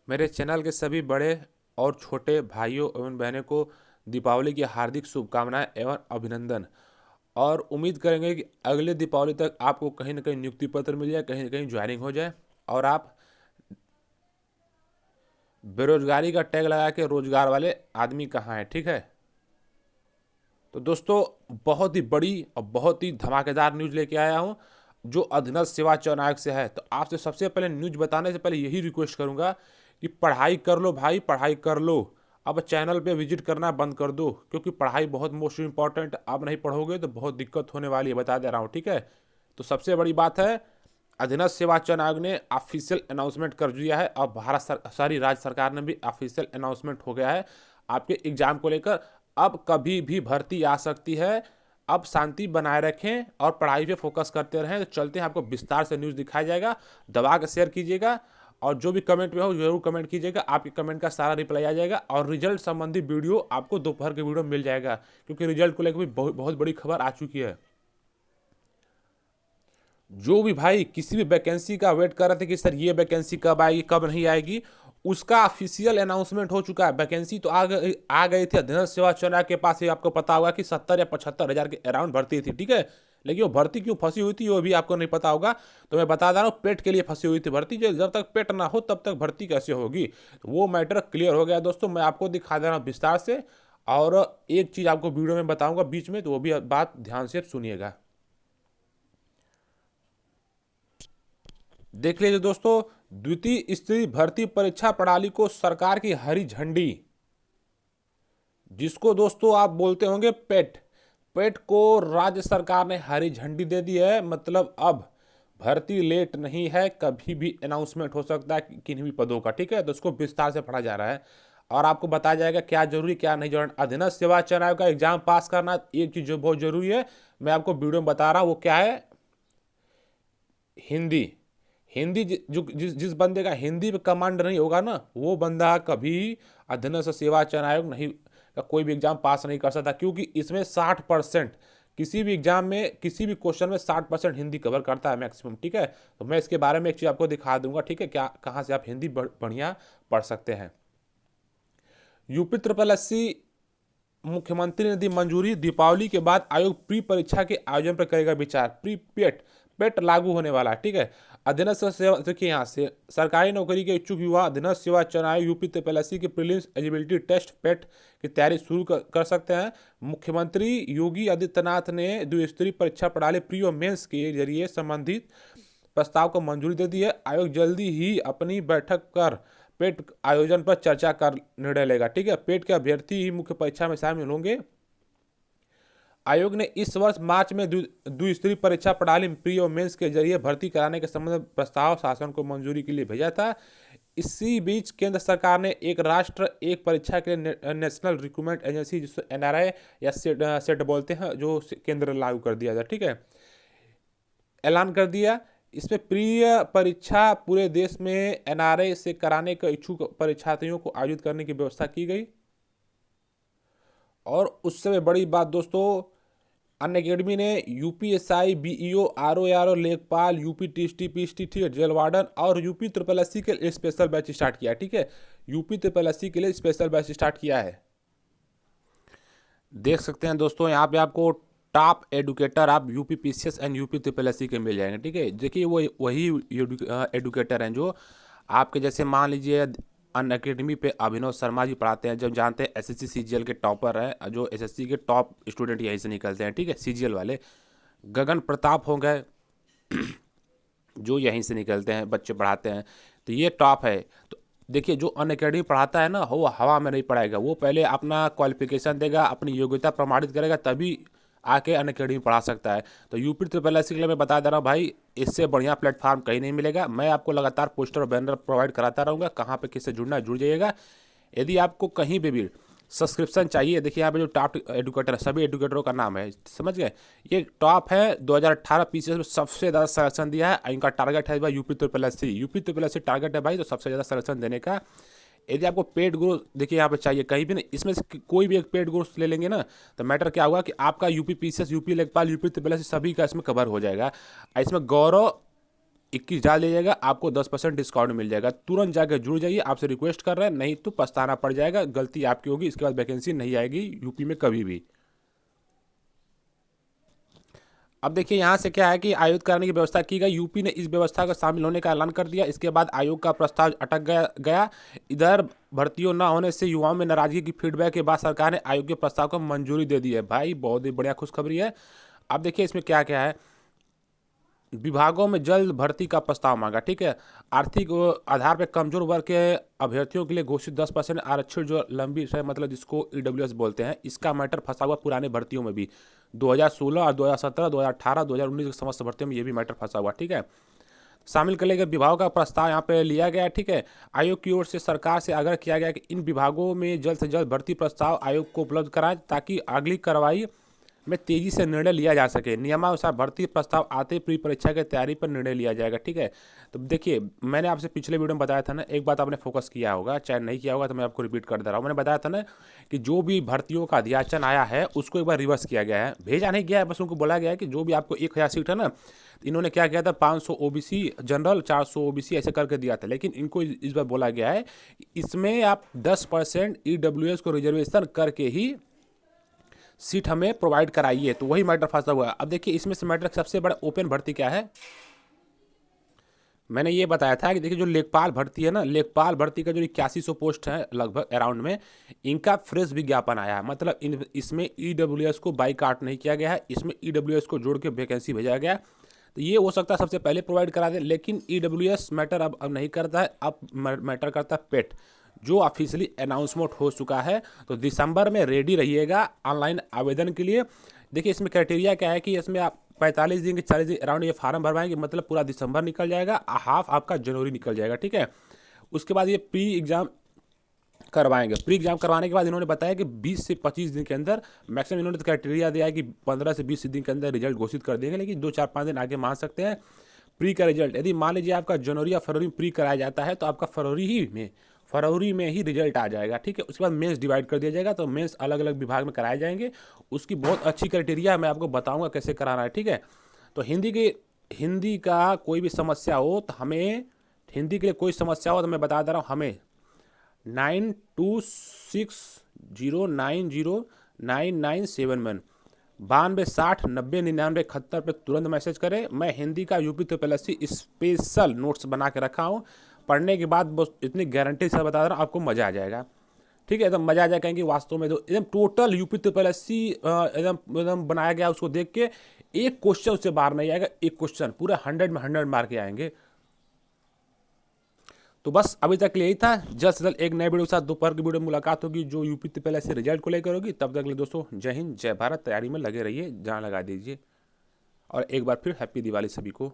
मेरे चैनल के सभी बड़े और छोटे भाइयों एवं बहनों को दीपावली की हार्दिक शुभकामनाएं एवं अभिनंदन। और उम्मीद करेंगे कि अगले दीपावली तक आपको कहीं ना कहीं नियुक्ति पत्र मिल जाए, कहीं ना कहीं ज्वाइनिंग हो जाए और आप बेरोजगारी का टैग लगा के रोजगार वाले आदमी कहाँ हैं। ठीक है, तो दोस्तों बहुत ही बड़ी और बहुत ही धमाकेदार न्यूज़ लेके आया हूँ जो अधीनस्थ सेवा चयन आयोग से है। तो आपसे सबसे पहले न्यूज़ बताने से पहले यही रिक्वेस्ट करूँगा कि पढ़ाई कर लो भाई, पढ़ाई कर लो। अब चैनल पे विजिट करना बंद कर दो क्योंकि पढ़ाई बहुत मोस्ट इम्पॉर्टेंट। आप नहीं पढ़ोगे तो बहुत दिक्कत होने वाली है, बता दे रहा हूँ। ठीक है, तो सबसे बड़ी बात है, अधीनस्थ सेवा चयन आयोग ने ऑफिशियल अनाउंसमेंट कर दिया है और सारी राज्य सरकार ने भी ऑफिशियल अनाउंसमेंट हो गया है आपके एग्जाम को लेकर। अब कभी भी भर्ती आ सकती है। अब शांति बनाए रखें और पढ़ाई पे फोकस करते रहें। तो चलते हैं, आपको विस्तार से न्यूज़ दिखाया जाएगा। दबा के शेयर कीजिएगा और जो भी कमेंट में हो जरूर कमेंट कीजिएगा। आपके कमेंट का सारा रिप्लाई आ जाएगा और रिजल्ट संबंधी वीडियो आपको दोपहर के वीडियो मिल जाएगा क्योंकि रिजल्ट को लेकर भी बहुत बड़ी खबर आ चुकी है। जो भी भाई किसी भी वैकेंसी का वेट कर रहे थे कि सर ये वैकेंसी कब आएगी कब नहीं आएगी, उसका ऑफिशियल अनाउंसमेंट हो चुका है। वैकेंसी तो आ गई थी अधीनस्थ सेवा चयन आयोग के पास। ही आपको पता होगा कि 70 या 75 हज़ार के अराउंड भर्ती थी। ठीक है, लेकिन वो भर्ती क्यों फंसी हुई थी वो भी आपको नहीं पता होगा। तो मैं बता रहा हूँ, पेट के लिए फंसी हुई थी भर्ती। जो जब तक पेट ना हो तब तक भर्ती कैसे होगी, तो वो मैटर क्लियर हो गया दोस्तों। मैं आपको दिखा दे रहा हूँ विस्तार से। और एक चीज़ आपको वीडियो में बताऊंगा बीच में, तो वो भी बात ध्यान से सुनिएगा। देख लीजिए दोस्तों, द्वितीय स्तरीय भर्ती परीक्षा प्रणाली को सरकार की हरी झंडी, जिसको दोस्तों आप बोलते होंगे पेट। पेट को राज्य सरकार ने हरी झंडी दे दी है। मतलब अब भर्ती लेट नहीं है, कभी भी अनाउंसमेंट हो सकता है किन्हीं भी पदों का। ठीक है, तो उसको विस्तार से पढ़ा जा रहा है और आपको बताया जाएगा क्या जरूरी क्या नहीं जरूरी। अधीनस्थ सेवा चयन आयोग का एग्जाम पास करना एक चीज जो बहुत जरूरी है, मैं आपको वीडियो में बता रहा हूँ वो क्या है। हिंदी। हिंदी जो जिस बंदे का हिंदी पे कमांड नहीं होगा ना, वो बंदा कभी अधीनस्थ सेवा चयन आयोग नहीं का कोई भी एग्जाम पास नहीं कर सकता क्योंकि इसमें 60% किसी भी एग्जाम में किसी भी क्वेश्चन में 60% हिंदी कवर करता है मैक्सिमम। ठीक है, तो मैं इसके बारे में एक चीज़ आपको दिखा दूंगा। ठीक है, क्या कहाँ से आप हिंदी बढ़िया पढ़ सकते हैं। यूपी ट्रिपल एससी मुख्यमंत्री ने दी मंजूरी, दीपावली के बाद आयोग प्री परीक्षा के आयोजन पर करेगा विचार। प्री पेट पेट लागू होने वाला है। ठीक है, अधीनस्थ सेवा, देखिए यहाँ से सरकारी नौकरी के इच्छुक युवा अधीनस्थ सेवा चयन आयोग यूपी त्रिपल के प्रीलिम्स एलिजिबिलिटी टेस्ट पेट की तैयारी शुरू कर सकते हैं। मुख्यमंत्री योगी आदित्यनाथ ने द्विस्तरीय परीक्षा प्रणाली प्री और मेंस के जरिए संबंधित प्रस्ताव को मंजूरी दे दी है। आयोग जल्दी ही अपनी बैठक कर पेट आयोजन पर चर्चा कर निर्णय लेगा। ठीक है, पेट के अभ्यर्थी ही मुख्य परीक्षा में शामिल होंगे। आयोग ने इस वर्ष मार्च में द्विस्तरीय परीक्षा प्रणाली प्री और मेंस के जरिए भर्ती कराने के संबंध में प्रस्ताव शासन को मंजूरी के लिए भेजा था। इसी बीच केंद्र सरकार ने एक राष्ट्र एक परीक्षा के लिए नेशनल रिक्रूटमेंट एजेंसी, जिसको एनआरए या सेट बोलते हैं, जो केंद्र लागू कर दिया था। ठीक है, ऐलान कर दिया। इसमें प्रिय परीक्षा पूरे देश में एनआरए से कराने के इच्छुक परीक्षार्थियों को आयोजित करने की व्यवस्था की गई। और उससे बड़ी बात दोस्तों, अन अकेडमी ने यूपीएसआई, बीईओ, आरओ, लेखपाल, यूपी टीएसटी, पीएसटी, ठीक है, जेल वार्डन और यूपी ट्रिपल एससी के लिए स्पेशल बैच स्टार्ट किया। ठीक है, यूपी ट्रिपल एससी के लिए स्पेशल बैच स्टार्ट किया है। देख सकते हैं दोस्तों, यहाँ पे आपको टॉप एडुकेटर आप UP PCS and UP triple SC के मिल जाएंगे। ठीक है, देखिए वो वही एडुकेटर हैं जो आपके जैसे मान लीजिए अन अकेडमी पे अभिनव शर्मा जी पढ़ाते हैं, जब जानते हैं एसएससी सीजीएल के टॉपर हैं, जो एसएससी के टॉप स्टूडेंट यहीं से निकलते हैं। ठीक है, सीजीएल वाले गगन प्रताप हो गए जो यहीं से निकलते हैं, बच्चे पढ़ाते हैं, तो ये टॉप है। तो देखिए जो अन अकेडमी पढ़ाता है ना, वो हवा में नहीं पढ़ाएगा, वो पहले अपना क्वालिफिकेशन देगा, अपनी योग्यता प्रमाणित करेगा, तभी आके अन अकेडमी पढ़ा सकता है। तो यूपी ट्रिपल एस के लिए मैं बता दे रहा हूँ भाई, इससे बढ़िया प्लेटफॉर्म कहीं नहीं मिलेगा। मैं आपको लगातार पोस्टर और बैनर प्रोवाइड कराता रहूँगा, कहाँ पे किससे जुड़ना है जुड़ जाइएगा। यदि आपको कहीं पे भी सब्सक्रिप्शन चाहिए, देखिए यहाँ पे जो टॉप एडुकेटर है, सभी एडुकेटरों का नाम है, समझ गए। ये टॉप है, 2018 पीसीएस में सबसे ज़्यादा सिलेक्शन दिया है। इनका टारगेट है भाई UP triple S C target है भाई, तो सबसे ज़्यादा सिलेक्शन देने का। यदि आपको पेड ग्रोथ देखिए यहाँ पे चाहिए, कहीं भी नहीं, इसमें से कोई भी एक पेड ग्रोथ ले लेंगे ना, तो मैटर क्या होगा कि आपका यूपी पीसीएस, यूपी लेखपाल, यूपी ट्रिपल एस सभी का इसमें कवर हो जाएगा। इसमें गौरव 21 डाल दीजिएगा, आपको 10% डिस्काउंट मिल जाएगा। तुरंत जाकर जुड़ जाइए, आपसे रिक्वेस्ट कर रहे हैं, नहीं तो पछताना पड़ जाएगा, गलती आपकी होगी, इसके बाद वैकेंसी नहीं आएगी यूपी में कभी भी। अब देखिए यहाँ से क्या है कि आयोग कराने की व्यवस्था की गई, यूपी ने इस व्यवस्था का शामिल होने का ऐलान कर दिया। इसके बाद आयोग का प्रस्ताव अटक गया। इधर भर्तियों न होने से युवाओं में नाराजगी की फीडबैक के बाद सरकार ने आयोग के प्रस्ताव को मंजूरी दे दी है। भाई बहुत ही बढ़िया खुशखबरी है। अब देखिए इसमें क्या क्या है, विभागों में जल्द भर्ती का प्रस्ताव मांगा, ठीक है। आर्थिक आधार पर कमजोर वर्ग के अभ्यर्थियों के लिए घोषित 10% आरक्षण जो लंबी समय मतलब जिसको ईडब्ल्यूएस बोलते हैं, इसका मैटर फंसा हुआ पुराने भर्तियों में भी। 2016 और 2017, 2018, 2019 की समस्त भर्तियों में ये भी मैटर फंसा हुआ, ठीक है। शामिल कर गए विभागों का प्रस्ताव यहाँ पे लिया गया, ठीक है। आयोग की ओर से सरकार से आग्रह किया गया कि इन विभागों में जल्द से जल्द भर्ती प्रस्ताव आयोग को उपलब्ध कराएं ताकि अगली कार्रवाई में तेजी से निर्णय लिया जा सके। नियमानुसार भर्ती प्रस्ताव आते प्री परीक्षा की तैयारी पर निर्णय लिया जाएगा, ठीक है। तो देखिए मैंने आपसे पिछले वीडियो में बताया था ना, एक बात आपने फोकस किया होगा, चाहे नहीं किया होगा तो मैं आपको रिपीट कर दे रहा हूँ। मैंने बताया था ना कि जो भी भर्तियों का अध्याचन आया है उसको एक बार रिवर्स किया गया है, भेजा नहीं गया है, बस उनको बोला गया है कि जो भी आपको 1000 सीट है ना, इन्होंने क्या किया था 500 ओबीसी जनरल, 400 ओबीसी ऐसे करके दिया था, लेकिन इनको इस बार बोला गया है इसमें आप 10% ईडब्ल्यूएस को रिजर्वेशन करके ही सीट हमें प्रोवाइड कराइए। तो वही मैटर फंसा हुआ है। अब देखिए इसमें से मैटर सबसे बड़ा ओपन भर्ती क्या है, मैंने ये बताया था कि देखिए जो लेखपाल भर्ती है ना, लेखपाल भर्ती का जो 8100 पोस्ट है लगभग अराउंड में, इनका फ्रेश विज्ञापन आया है। मतलब इसमें ईडब्ल्यूएस को बाइकाट नहीं किया गया है, इसमें ईडब्ल्यूएस को जोड़ के वैकेंसी भेजा गया। तो ये हो सकता है सबसे पहले प्रोवाइड करा दे, लेकिन ईडब्ल्यूएस मैटर अब नहीं करता है, अब मैटर करता है पेट, जो ऑफिशियली अनाउंसमेंट हो चुका है। तो दिसंबर में रेडी रहिएगा ऑनलाइन आवेदन के लिए। देखिए इसमें क्राइटेरिया क्या है कि इसमें आप 45 दिन के 40 दिन अराउंड ये फार्म भरवाएंगे, मतलब पूरा दिसंबर निकल जाएगा, हाफ आपका जनवरी निकल जाएगा, ठीक है। उसके बाद ये प्री एग्जाम करवाएंगे। प्री एग्जाम करवाने के बाद इन्होंने बताया कि 20 से 25 दिन के अंदर मैक्सिमम, इन्होंने क्राइटेरिया दिया है कि 15 से 20 दिन के अंदर रिजल्ट घोषित कर देंगे, लेकिन 2-4-5 दिन आगे मान सकते हैं। प्री का रिजल्ट यदि मान लीजिए आपका जनवरी या फरवरी में प्री कराया जाता है तो आपका फरवरी में ही रिजल्ट आ जाएगा, ठीक है। उसके बाद मेंस डिवाइड कर दिया जाएगा, तो मेंस अलग अलग विभाग में कराए जाएंगे। उसकी बहुत अच्छी क्राइटेरिया मैं आपको बताऊंगा कैसे कराना है, ठीक है। तो हिंदी का कोई भी समस्या हो तो हमें, हिंदी के लिए कोई समस्या हो तो मैं बता दे रहा हूँ, हमें 9260909971 9260909971 पे तुरंत मैसेज करें। मैं हिंदी का यूपी ट्रिपल स्पेशल नोट्स बना के रखा हूँ, पढ़ने के बाद बस इतनी गारंटी से बता रहा हूँ आपको मज़ा आ जाएगा, ठीक है। एकदम मज़ा आ जाएगा, कहेंगे वास्तव में तो एकदम टोटल यूपी ट्रिपल एकदम बनाया गया, उसको देख के एक क्वेश्चन उससे बाहर नहीं आएगा, एक क्वेश्चन पूरा 100 में 100 मार्क के आएंगे। तो बस अभी तक यही था। जल्द से जल्द एक नए वीडियो के साथ दोपहर की वीडियो में मुलाकात होगी जो यूपी ट्रिपल एस रिजल्ट को लेकर होगी। तब तक के लिए दोस्तों जय हिंद जय भारत, तैयारी में लगे रहिए, जान लगा दीजिए, और एक बार फिर हैप्पी दिवाली सभी को।